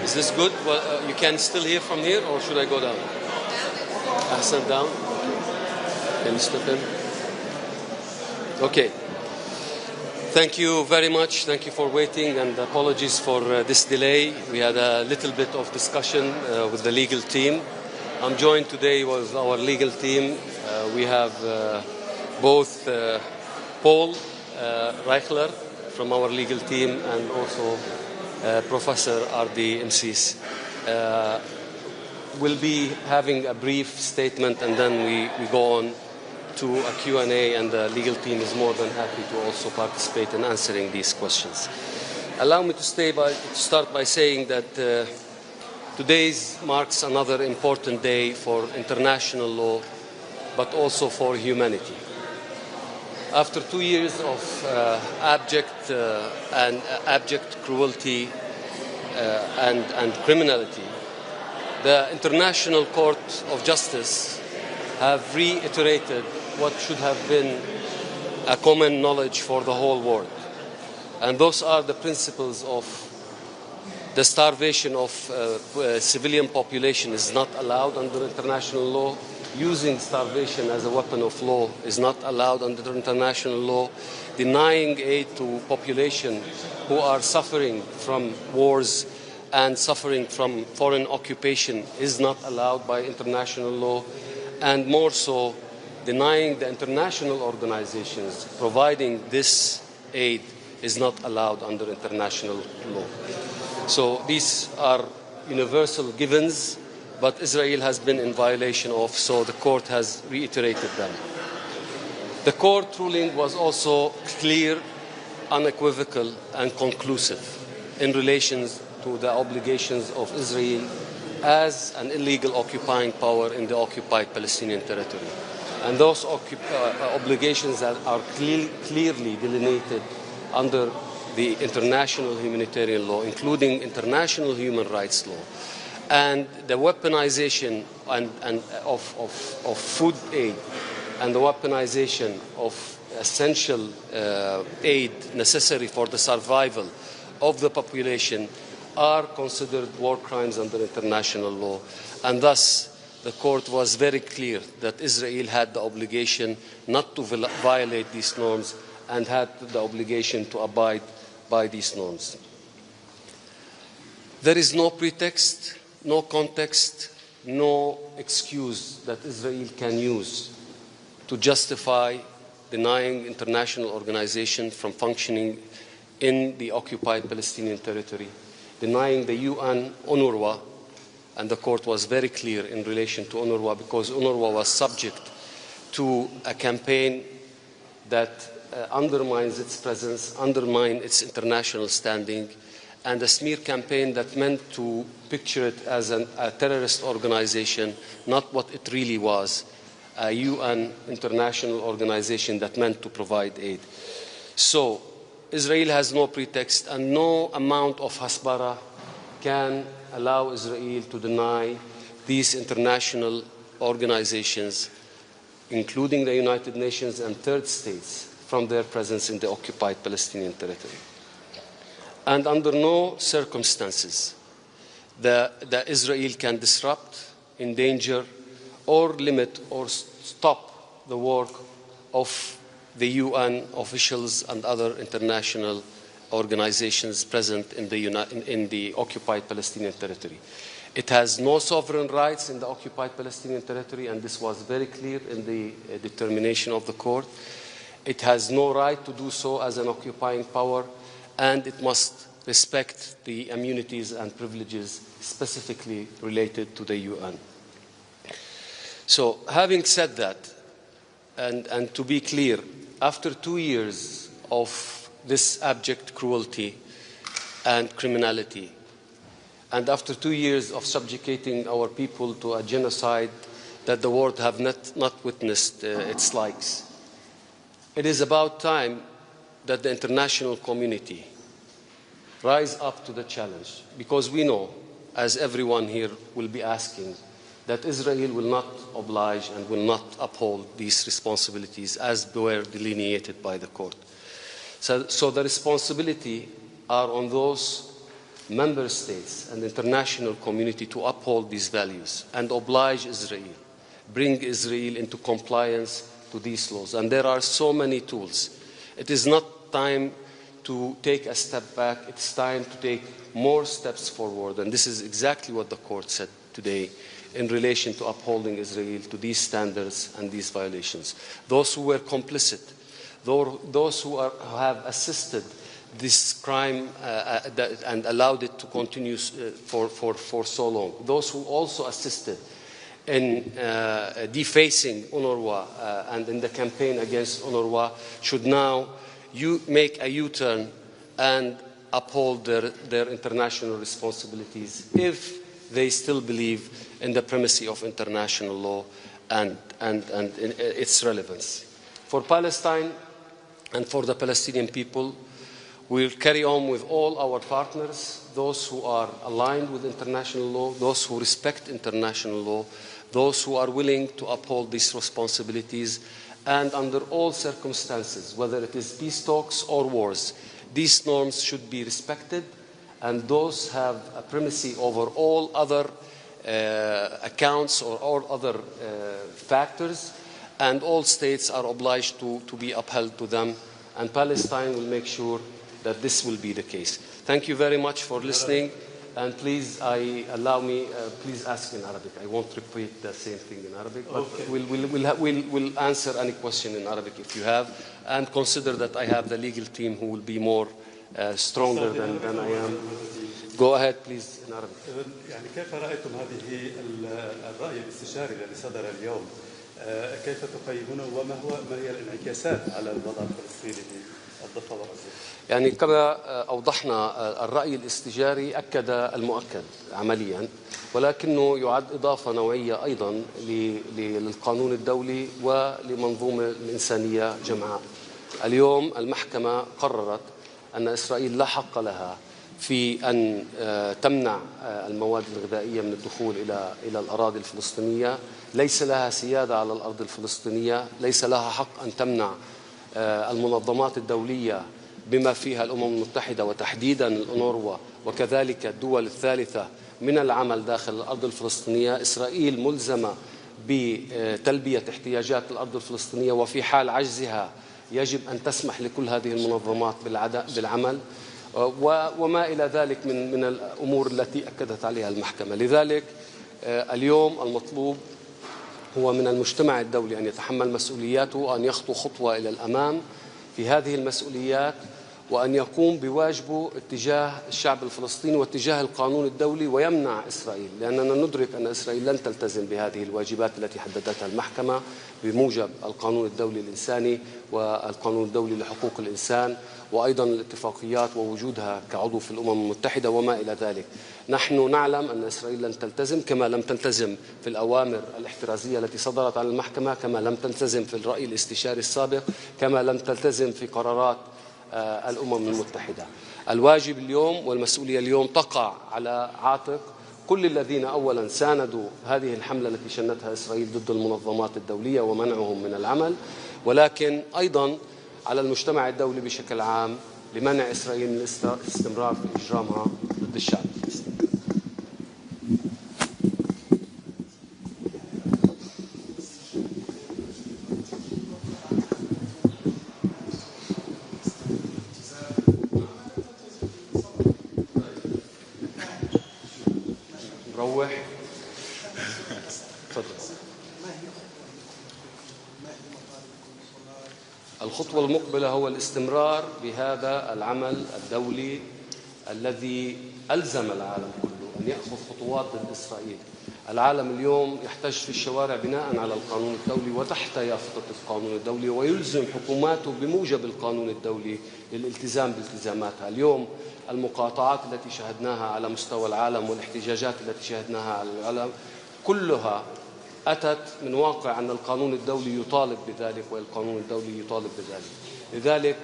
Is this good? Well, you can still hear from here, or should I go down? Ahsan, down? Okay. Can you step in? Okay. Thank you very much. Thank you for waiting, and apologies for this delay. We had a little bit of discussion with the legal team. I'm joined today with our legal team. We have both Paul Reichler from our legal team and also Professor R.D. Msis. We'll be having a brief statement, and then we go on to a Q&A, and the legal team is more than happy to also participate in answering these questions. Allow me to start by saying that today marks another important day for international law, but also for humanity. After 2 years of abject cruelty and criminality, the International Court of Justice have reiterated what should have been a common knowledge for the whole world. And those are the principles of the starvation of civilian population is not allowed under international law. Using starvation as a weapon of law is not allowed under international law. Denying aid to population who are suffering from wars and suffering from foreign occupation is not allowed by international law. And more so, denying the international organizations providing this aid is not allowed under international law. So these are universal givens, but Israel has been in violation of, so the court has reiterated them. The court ruling was also clear, unequivocal, and conclusive in relation to the obligations of Israel as an illegal occupying power in the occupied Palestinian territory. And those obligations that are clearly delineated under the international humanitarian law, including international human rights law, and the weaponization of food aid and the weaponization of essential aid necessary for the survival of the population are considered war crimes under international law. And thus, the court was very clear that Israel had the obligation not to violate these norms and had the obligation to abide by these norms. There is no pretext, no context, no excuse that Israel can use to justify denying international organization from functioning in the occupied Palestinian territory, denying the UN UNRWA. And the court was very clear in relation to UNRWA, because UNRWA was subject to a campaign that undermines its presence, undermines its international standing, and a smear campaign that meant to picture it as a terrorist organization, not what it really was, a UN international organization that meant to provide aid. So Israel has no pretext, and no amount of hasbara can allow Israel to deny these international organizations, including the United Nations and third states, from their presence in the occupied Palestinian territory. And under no circumstances that Israel can disrupt, endanger, or limit or stop the work of the UN officials and other international organizations present in the occupied Palestinian territory. It has no sovereign rights in the occupied Palestinian territory, and this was very clear in the determination of the court. It has no right to do so as an occupying power, and it must respect the immunities and privileges specifically related to the UN. So having said that, and to be clear, after 2 years of this abject cruelty and criminality, and after 2 years of subjugating our people to a genocide that the world have not witnessed its likes, it is about time that the international community rise up to the challenge, because we know, as everyone here will be asking, that Israel will not oblige and will not uphold these responsibilities as were delineated by the court. So the responsibility are on those member states and the international community to uphold these values and oblige Israel, bring Israel into compliance to these laws. And there are so many tools. It is not time to take a step back. It's time to take more steps forward. And this is exactly what the court said today in relation to upholding Israel to these standards and these violations. Those who were complicit, those who have assisted this crime and allowed it to continue for so long, those who also assisted in defacing UNRWA and in the campaign against UNRWA should now make a U-turn and uphold their international responsibilities if they still believe in the primacy of international law and its relevance. For Palestine and for the Palestinian people, we'll carry on with all our partners, those who are aligned with international law, those who respect international law, those who are willing to uphold these responsibilities, and under all circumstances, whether it is peace talks or wars, these norms should be respected, and those have a primacy over all other accounts or all other factors, and all states are obliged to be upheld to them, and Palestine will make sure that this will be the case. Thank you very much for listening, and please allow me, please ask in Arabic. I won't repeat the same thing in Arabic, but okay. we'll answer any question in Arabic if you have, and consider that I have the legal team who will be more stronger than I am. Go ahead, please, in Arabic. يعني كيف رأيتم هذه الرأي الاستشاري الذي صدر اليوم؟ كيف تقيمونه ما هي الانعكاسات على الوضع الفلسطيني في الضفة وغزة؟ يعني كما أوضحنا الرأي الاستشاري أكد المؤكد عمليا، ولكنه يعد إضافة نوعية أيضا للقانون الدولي ولمنظومة الإنسانية جمعاء. اليوم المحكمة قررت أن إسرائيل لا حق لها في أن تمنع المواد الغذائية من الدخول إلى الأراضي الفلسطينية، ليس لها سيادة على الأرض الفلسطينية، ليس لها حق أن تمنع المنظمات الدولية بما فيها الأمم المتحدة وتحديدا الأونروا وكذلك الدول الثالثة من العمل داخل الأرض الفلسطينية. إسرائيل ملزمة بتلبية احتياجات الأرض الفلسطينية، وفي حال عجزها يجب أن تسمح لكل هذه المنظمات بالعمل وما إلى ذلك من الأمور التي أكدت عليها المحكمة. لذلك اليوم المطلوب هو من المجتمع الدولي أن يتحمل مسؤولياته وأن يخطو خطوة إلى الأمام في هذه المسؤوليات، وأن يقوم بواجبه اتجاه الشعب الفلسطيني واتجاه القانون الدولي ويمنع إسرائيل، لأننا ندرك أن إسرائيل لن تلتزم بهذه الواجبات التي حددتها المحكمة بموجب القانون الدولي الإنساني والقانون الدولي لحقوق الإنسان وأيضا الاتفاقيات ووجودها كعضو في الأمم المتحدة وما إلى ذلك. نحن نعلم أن إسرائيل لن تلتزم، كما لم تلتزم في الأوامر الاحترازية التي صدرت عن المحكمة، كما لم تلتزم في الرأي الاستشاري السابق، كما لم تلتزم في قرارات الأمم المتحدة. الواجب اليوم والمسؤولية اليوم تقع على عاتق كل الذين أولا ساندوا هذه الحملة التي شنتها إسرائيل ضد المنظمات الدولية ومنعهم من العمل، ولكن أيضا على المجتمع الدولي بشكل عام لمنع إسرائيل من الاستمرار في إجرامها ضد الشعب الفلسطيني. روح تفضل. الخطوة المقبلة هو الاستمرار بهذا العمل الدولي الذي ألزم العالم كله أن يأخذ خطوات ضد إسرائيل. العالم اليوم يحتج في الشوارع بناء على القانون الدولي وتحت يافطة القانون الدولي، ويلزم حكوماته بموجب القانون الدولي للالتزام بالتزاماتها. اليوم المقاطعات التي شاهدناها على مستوى العالم والاحتجاجات التي شاهدناها على العالم كلها أتت من واقع أن القانون الدولي يطالب بذلك والقانون الدولي يطالب بذلك. لذلك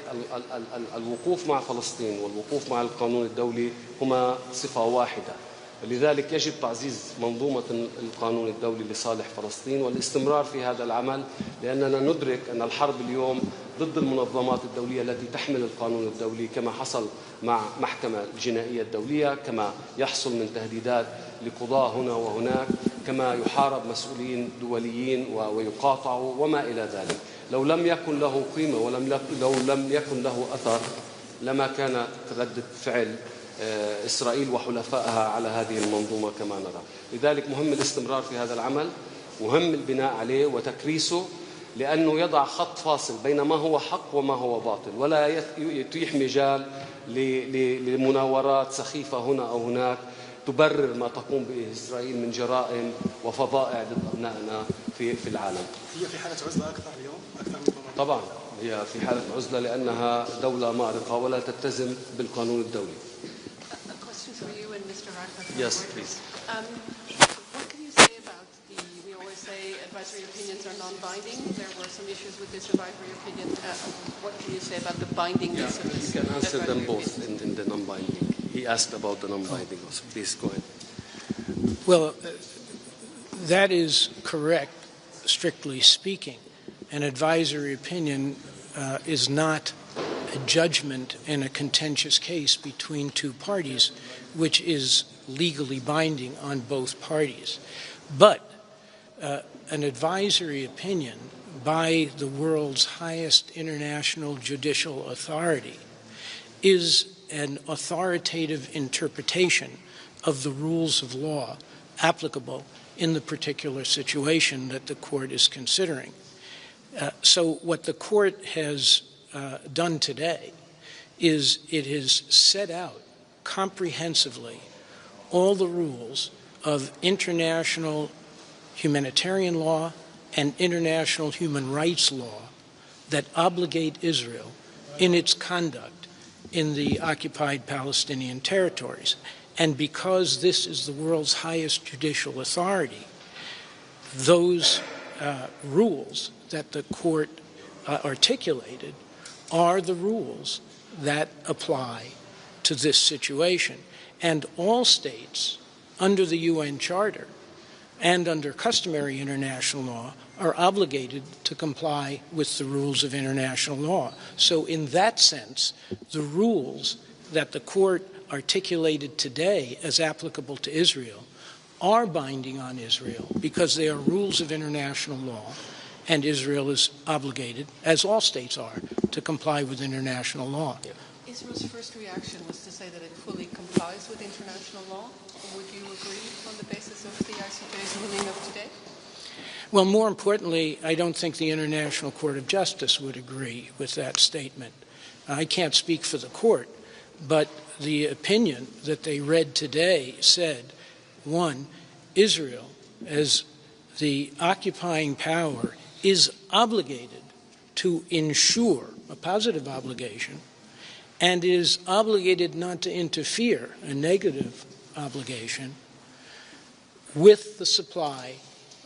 الوقوف مع فلسطين والوقوف مع القانون الدولي هما صفة واحدة. لذلك يجب تعزيز منظومة القانون الدولي لصالح فلسطين والاستمرار في هذا العمل، لأننا ندرك أن الحرب اليوم ضد المنظمات الدولية التي تحمل القانون الدولي، كما حصل مع محكمة الجنائية الدولية، كما يحصل من تهديدات لقضاة هنا وهناك، كما يحارب مسؤولين دوليين ويقاطعوا وما إلى ذلك. لو لم يكن له قيمة ولو لم يكن له أثر لما كانت ردة فعل إسرائيل وحلفائها على هذه المنظومة كما نرى. لذلك مهم الاستمرار في هذا العمل، مهم البناء عليه وتكريسه، لأنه يضع خط فاصل بين ما هو حق وما هو باطل، ولا يتيح مجال لمناورات سخيفة هنا أو هناك تبرر ما تقوم به إسرائيل من جرائم وفظائع ضد أبنائنا في العالم. هي في حالة عزلة أكثر اليوم أكثر من طبعا هي في حالة عزلة لأنها دولة مارقة ولا تلتزم بالقانون الدولي. For you and Mr. Radcliffe. Yes, please. What can you say about we always say advisory opinions are non-binding. There were some issues with this advisory opinion. What can you say about the bindingness of this? You can answer them both in the non-binding. He asked about the non-binding also. Please go ahead. Well, that is correct, strictly speaking. An advisory opinion is not a judgment in a contentious case between two parties, which is legally binding on both parties. But an advisory opinion by the world's highest international judicial authority is an authoritative interpretation of the rules of law applicable in the particular situation that the court is considering. So what the court has done today is it has set out comprehensively all the rules of international humanitarian law and international human rights law that obligate Israel in its conduct in the occupied Palestinian territories. And because this is the world's highest judicial authority, those rules that the court articulated are the rules that apply to this situation. And all states, under the UN Charter and under customary international law, are obligated to comply with the rules of international law. So in that sense, the rules that the court articulated today as applicable to Israel are binding on Israel because they are rules of international law, and Israel is obligated, as all states are, to comply with international law. Israel's first reaction was to say that it fully complies with international law. Would you agree on the basis of the ICJ's ruling of today? Well, more importantly, I don't think the International Court of Justice would agree with that statement. I can't speak for the court, but the opinion that they read today said, one, Israel, as the occupying power, is obligated to ensure, a positive obligation, and is obligated not to interfere, a negative obligation, with the supply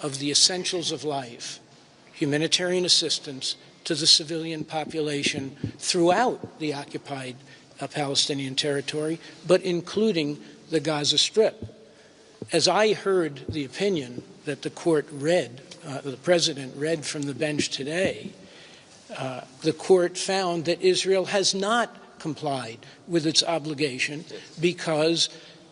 of the essentials of life, humanitarian assistance to the civilian population throughout the occupied Palestinian territory, but including the Gaza Strip. As I heard the opinion that the court read, the president read from the bench today, the court found that Israel has not complied with its obligation because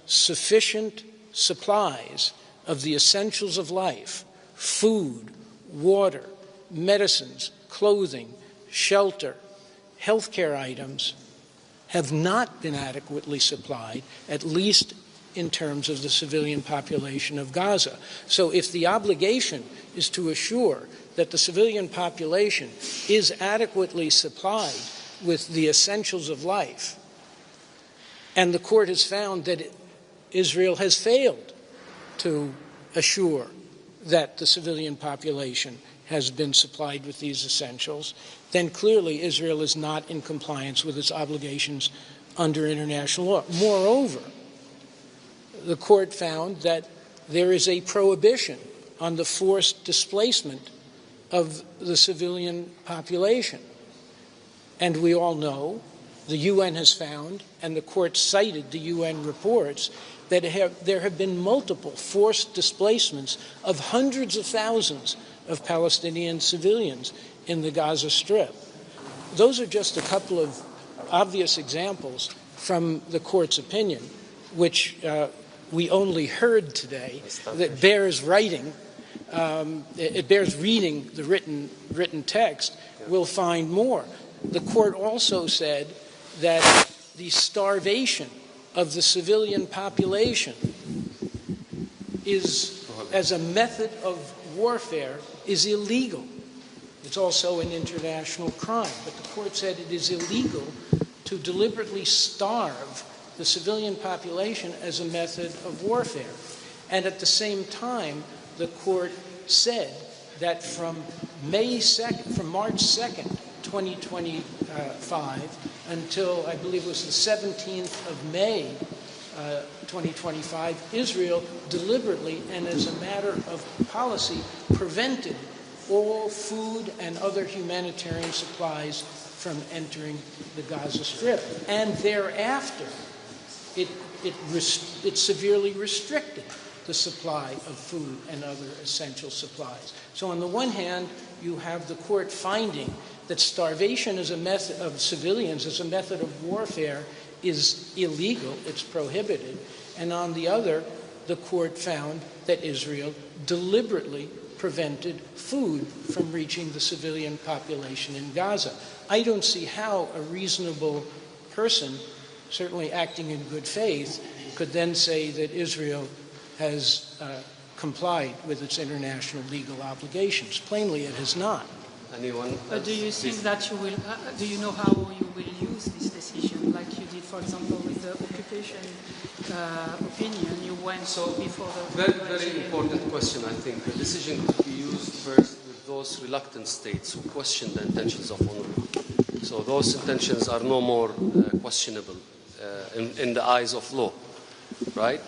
sufficient supplies of the essentials of life, food, water, medicines, clothing, shelter, healthcare items, have not been adequately supplied, at least in terms of the civilian population of Gaza. So if the obligation is to assure that the civilian population is adequately supplied with the essentials of life, and the court has found that Israel has failed to assure that the civilian population has been supplied with these essentials, then clearly Israel is not in compliance with its obligations under international law. Moreover, the court found that there is a prohibition on the forced displacement of the civilian population. And we all know, the UN has found, and the court cited the UN reports, that there have been multiple forced displacements of hundreds of thousands of Palestinian civilians in the Gaza Strip. Those are just a couple of obvious examples from the court's opinion, which we only heard today, that bears writing. It bears reading the written text. We'll find more. The court also said that the starvation of the civilian population is, as a method of warfare, is illegal. It's also an international crime. But the court said it is illegal to deliberately starve the civilian population as a method of warfare. And at the same time, the court said that from March 2nd, 2025, until I believe it was the 17th of May, 2025, Israel deliberately and as a matter of policy prevented all food and other humanitarian supplies from entering the Gaza Strip. And thereafter, it severely restricted the supply of food and other essential supplies. So on the one hand, you have the court finding that starvation as a method of civilians as a method of warfare is illegal, it's prohibited. And on the other, the court found that Israel deliberately prevented food from reaching the civilian population in Gaza. I don't see how a reasonable person, certainly acting in good faith, could then say that Israel has complied with its international legal obligations. Plainly, it has not. Anyone? But do you think that you will, do you know how you will use this decision, like you did, for example, with the occupation opinion, you went before the... Very important question, I think. The decision could be used first with those reluctant states who question the intentions of UNRWA. So those intentions are no more questionable in the eyes of law, right?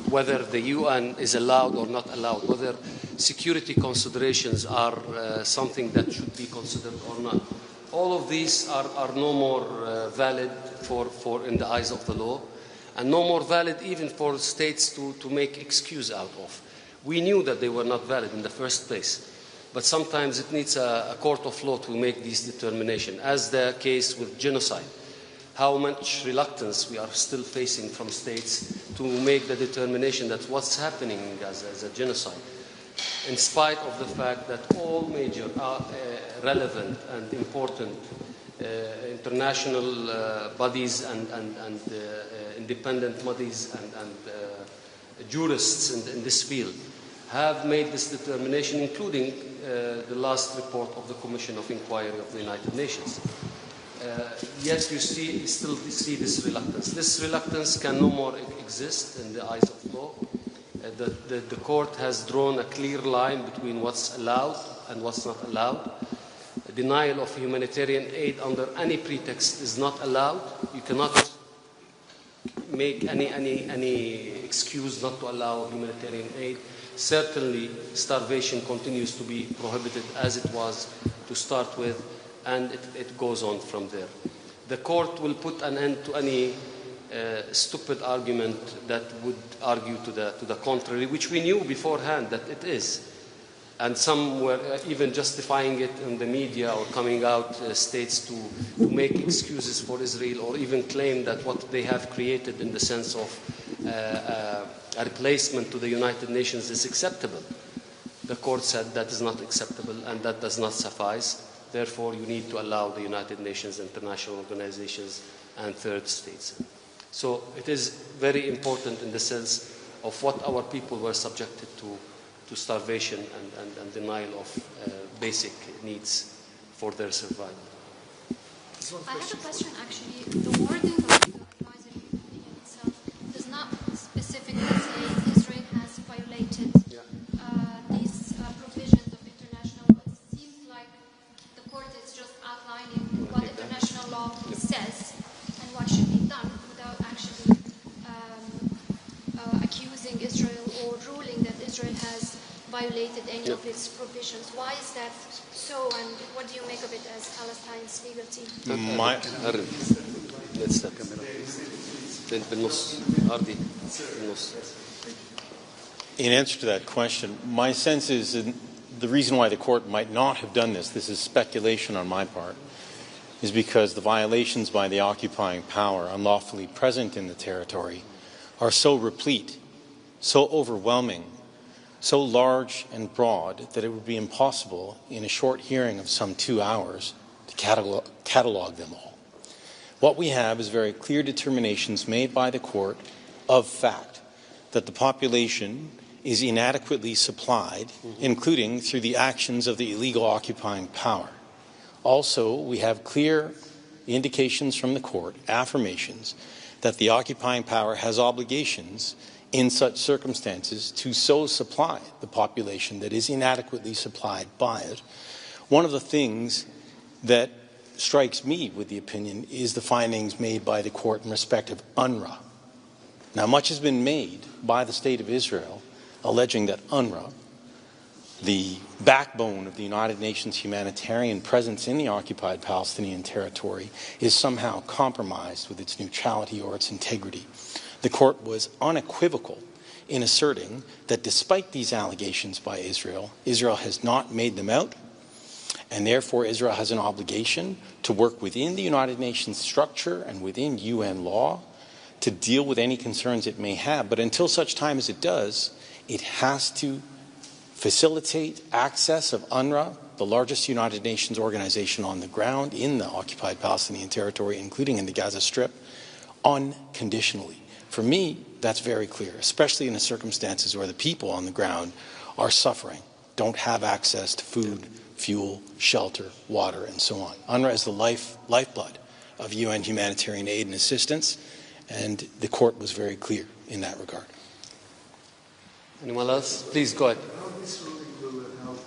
Whether the UN is allowed or not allowed, whether security considerations are something that should be considered or not. All of these are no more valid for in the eyes of the law, and no more valid even for states to make excuse out of. We knew that they were not valid in the first place, but sometimes it needs a court of law to make these determinations, as the case with genocide. How much reluctance we are still facing from states to make the determination that what's happening in Gaza is a genocide, in spite of the fact that all major relevant and important international bodies and independent bodies and jurists in this field have made this determination, including the last report of the Commission of Inquiry of the United Nations. Yet you still see this reluctance. This reluctance can no more exist in the eyes of law. The court has drawn a clear line between what's allowed and what's not allowed. Denial of humanitarian aid under any pretext is not allowed. You cannot make any excuse not to allow humanitarian aid. Certainly, starvation continues to be prohibited as it was to start with, and it goes on from there. The court will put an end to any stupid argument that would argue to the contrary, which we knew beforehand that it is. And some were even justifying it in the media or coming out states to make excuses for Israel, or even claim that what they have created in the sense of a replacement to the United Nations is acceptable. The court said that is not acceptable and that does not suffice. Therefore, you need to allow the United Nations, international organizations, and third states. So it is very important in the sense of what our people were subjected to starvation and denial of basic needs for their survival. I have a question, actually. The wording of the advisory opinion itself does not specifically say Israel has violated these provisions of international law. It seems like the court is just outlining what international law says and what should be done without actually accusing Israel or ruling that Israel has violated any of its provisions. Why is that so, and what do you make of it as Palestine's legal team? In answer to that question, my sense is that the reason why the court might not have done this is speculation on my part, is because the violations by the occupying power unlawfully present in the territory are so replete, so overwhelming, so large and broad that it would be impossible in a short hearing of some 2 hours to catalog them all. What we have is very clear determinations made by the court of fact that the population is inadequately supplied, including through the actions of the illegal occupying power. Also, we have clear indications from the court, affirmations, that the occupying power has obligations in such circumstances to so supply the population that is inadequately supplied by it. One of the things that strikes me with the opinion is the findings made by the court in respect of UNRWA. Now, much has been made by the State of Israel alleging that UNRWA, the backbone of the United Nations humanitarian presence in the occupied Palestinian territory, is somehow compromised with its neutrality or its integrity. The court was unequivocal in asserting that despite these allegations by Israel, Israel has not made them out, and therefore Israel has an obligation to work within the United Nations structure and within UN law to deal with any concerns it may have. But until such time as it does, it has to facilitate access of UNRWA, the largest United Nations organization on the ground in the occupied Palestinian territory, including in the Gaza Strip, unconditionally. For me, that's very clear, especially in the circumstances where the people on the ground are suffering, don't have access to food, fuel, shelter, water, and so on. UNRWA is the lifeblood of UN humanitarian aid and assistance, and the court was very clear in that regard. Anyone else? Please go ahead. How this ruling will help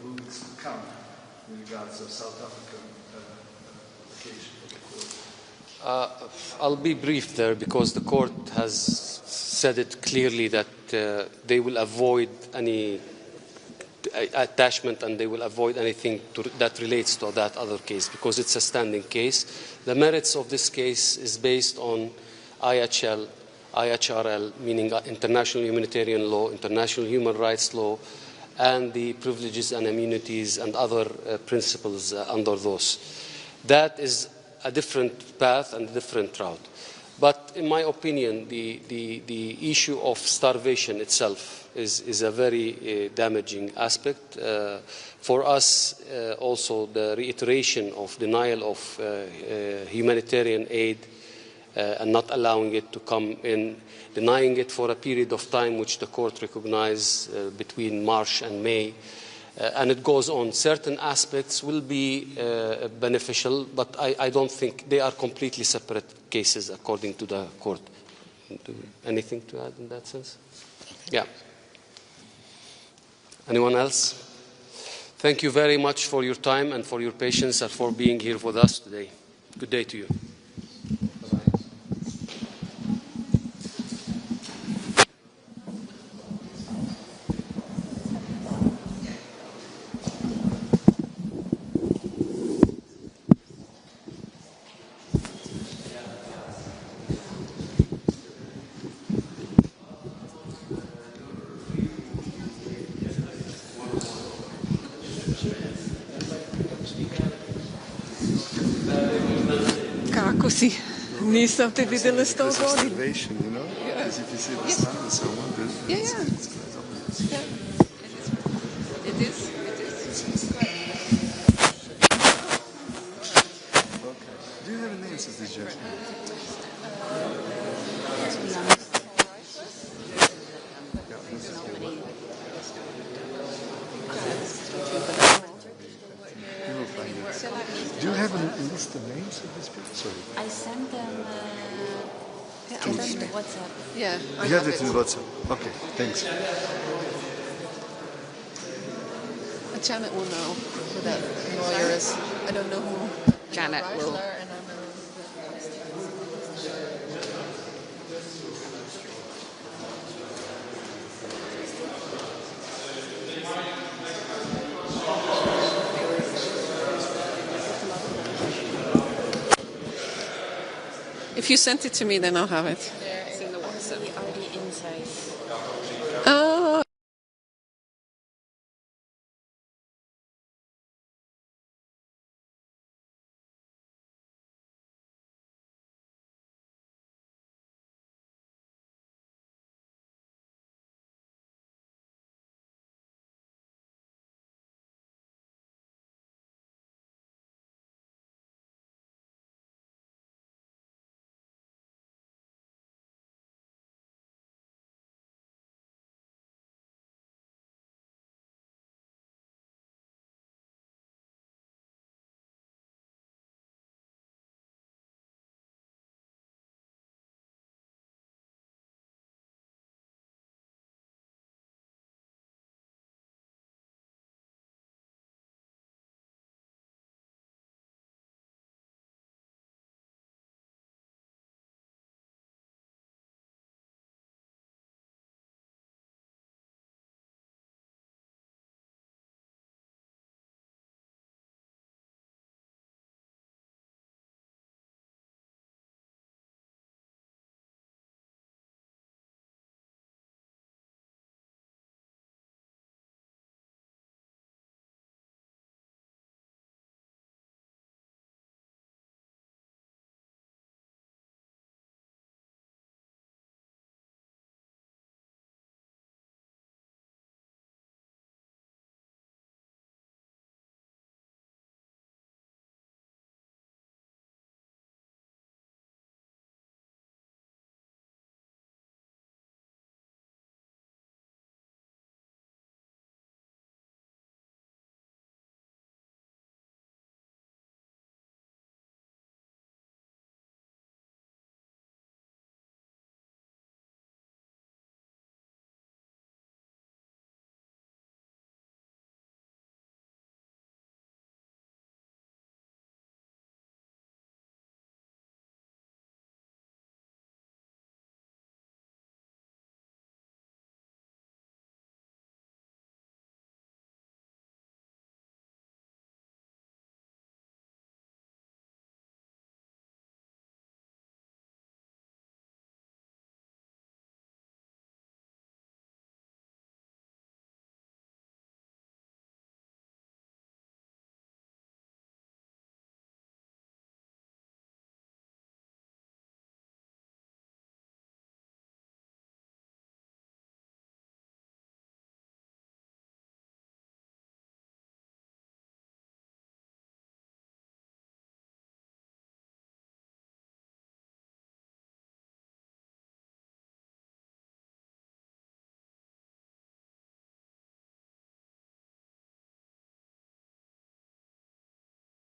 rulings to come in regards to South African application of the court? I'll be brief there because the court has said it clearly that they will avoid any attachment and they will avoid anything that relates to that other case because it's a standing case. The merits of this case is based on IHRL, meaning international humanitarian law, international human rights law, and the privileges and immunities and other principles under those. That is a different path and a different route. But in my opinion, the issue of starvation itself is a very damaging aspect. For us, also the reiteration of denial of humanitarian aid and not allowing it to come in, denying it for a period of time which the court recognized between March and May. And it goes on. Certain aspects will be beneficial, but I don't think they are completely separate cases according to the court. Anything to add in that sense? Yeah. Anyone else? Thank you very much for your time and for your patience and for being here with us today. Good day to you. Kako si? Nisam te videla 100 godina. Observation, you know, because if you see the sun and so on, Yeah. It is. Okay. Do you have a name, Sister Judge? Do you have a list of names of these people? Sorry. I sent them WhatsApp. Yeah. You have it in WhatsApp. Okay, thanks. Janet will know who that lawyer is. I don't know who. Janet will. If you sent it to me, then I'll have it.